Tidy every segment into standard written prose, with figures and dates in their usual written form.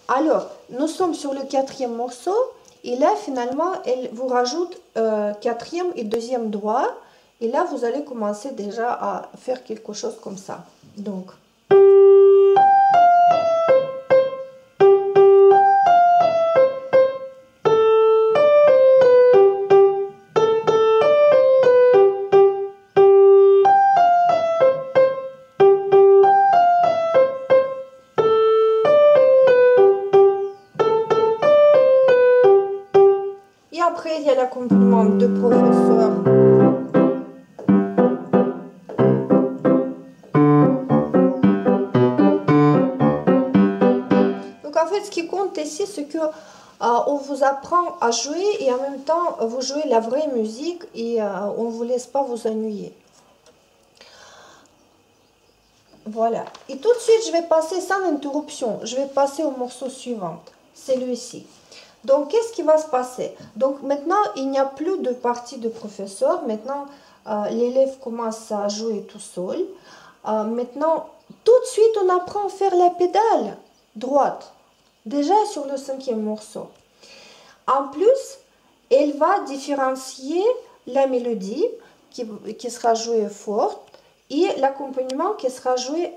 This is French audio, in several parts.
Alors, nous sommes sur le quatrième morceau. Et là, finalement, elle vous rajoute quatrième et deuxième doigt. Et là, vous allez commencer déjà à faire quelque chose comme ça. Donc... Et après, il y a l'accompagnement de professeur. Donc en fait, ce qui compte ici, c'est que on vous apprend à jouer et en même temps, vous jouez la vraie musique et on ne vous laisse pas vous ennuyer. Voilà. Et tout de suite, je vais passer sans interruption. Je vais passer au morceau suivant. C'est celui-ci. Donc, qu'est-ce qui va se passer? Donc, maintenant, il n'y a plus de partie de professeur. Maintenant, l'élève commence à jouer tout seul. Maintenant, tout de suite, on apprend à faire la pédale droite. Déjà sur le cinquième morceau. En plus, elle va différencier la mélodie qui sera jouée forte et l'accompagnement qui sera joué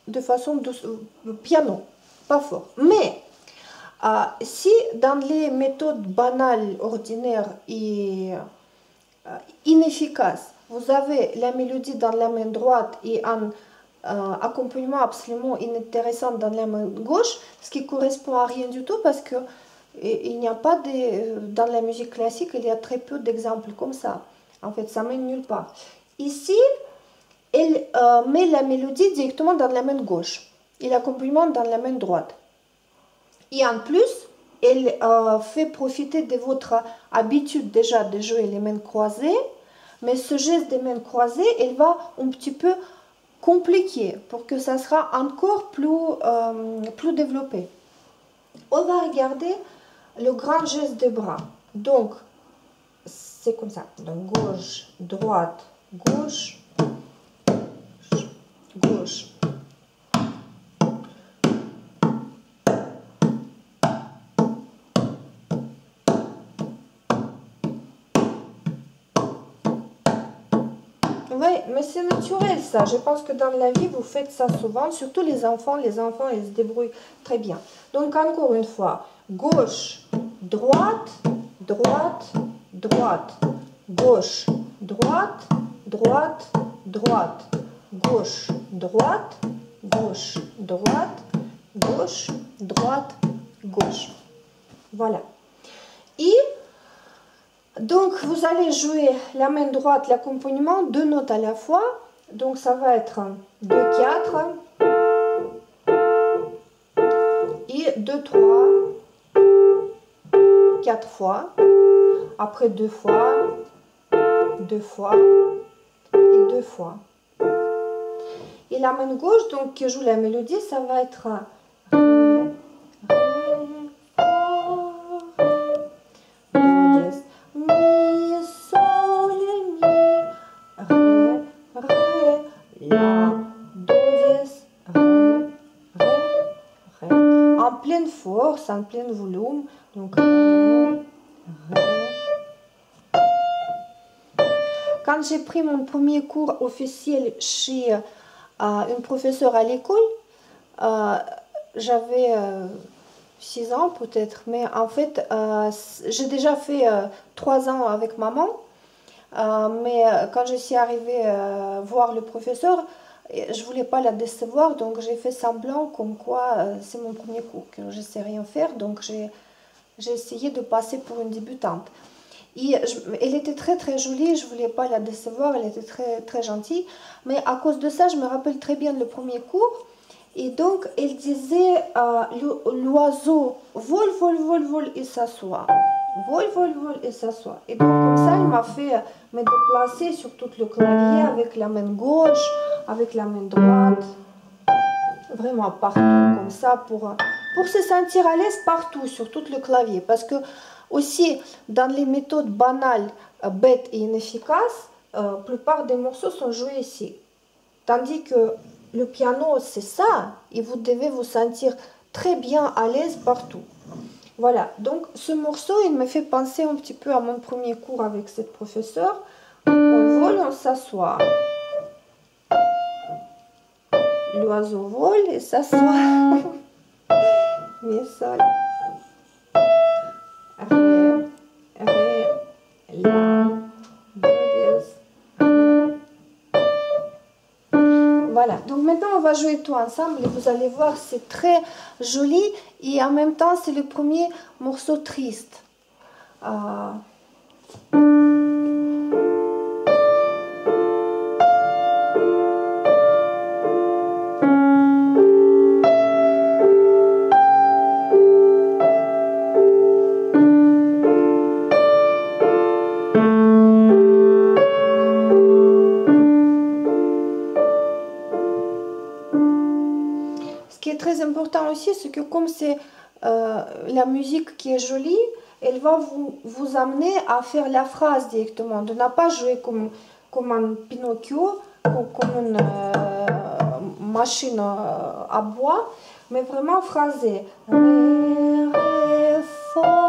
de façon douce, piano, pas fort. Mais si dans les méthodes banales, ordinaires et inefficaces, vous avez la mélodie dans la main droite et un accompagnement absolument inintéressant dans la main gauche, ce qui correspond à rien du tout parce que il n'y a pas dans la musique classique, il y a très peu d'exemples comme ça. En fait, ça mène nulle part. Ici, elle met la mélodie directement dans la main gauche et l'accompagnement dans la main droite. Et en plus, elle fait profiter de votre habitude déjà de jouer les mains croisées, mais ce geste des mains croisées, elle va un petit peu compliquer pour que ça sera encore plus développé. On va regarder le grand geste des bras. Donc, c'est comme ça. Donc, gauche, droite, gauche, gauche. Oui, mais c'est naturel ça. Je pense que dans la vie, vous faites ça souvent. Surtout les enfants, ils se débrouillent très bien. Donc, encore une fois, gauche, droite, droite, droite, gauche, droite, droite, droite, gauche, droite, gauche, droite, gauche, droite, gauche. Voilà. Et donc, vous allez jouer la main droite, l'accompagnement, 2 notes à la fois. Donc, ça va être 2, 4 et 2, 3, 4 fois. Après 2 fois, 2 fois et 2 fois. Et la main gauche, donc, qui joue la mélodie, ça va être force, en plein volume. Donc, quand j'ai pris mon premier cours officiel chez une professeure à l'école, j'avais 6 ans peut-être, mais en fait, j'ai déjà fait 3 ans avec maman. Mais quand je suis arrivée voir le professeur, je voulais pas la décevoir, donc j'ai fait semblant comme quoi c'est mon premier cours, que je sais rien faire, donc j'ai essayé de passer pour une débutante. Et elle était très très jolie, je voulais pas la décevoir, elle était très très gentille, mais à cause de ça, je me rappelle très bien le premier cours. Et donc, elle disait l'oiseau vole, vole, vole, vole et s'assoit. Vole, vole, vole et s'assoit. Et donc, comme ça, elle m'a fait me déplacer sur tout le clavier avec la main gauche, avec la main droite. Vraiment partout, comme ça, pour se sentir à l'aise partout, sur tout le clavier. Parce que, aussi, dans les méthodes banales, bêtes et inefficaces, la plupart des morceaux sont joués ici. Tandis que le piano, c'est ça, et vous devez vous sentir très bien à l'aise partout. Voilà, donc ce morceau, il me fait penser un petit peu à mon premier cours avec cette professeure. On vole, on s'assoit. L'oiseau vole et s'assoit. Mi, sol. Ré, ré, la, do dièse. Voilà, donc maintenant on va jouer tout ensemble et vous allez voir, c'est très joli et en même temps c'est le premier morceau triste. Ce qui est très important aussi, c'est que comme c'est la musique qui est jolie, elle va vous amener à faire la phrase directement, de ne pas jouer comme un Pinocchio ou comme une machine à bois, mais vraiment phraser. Ré, ré, fa,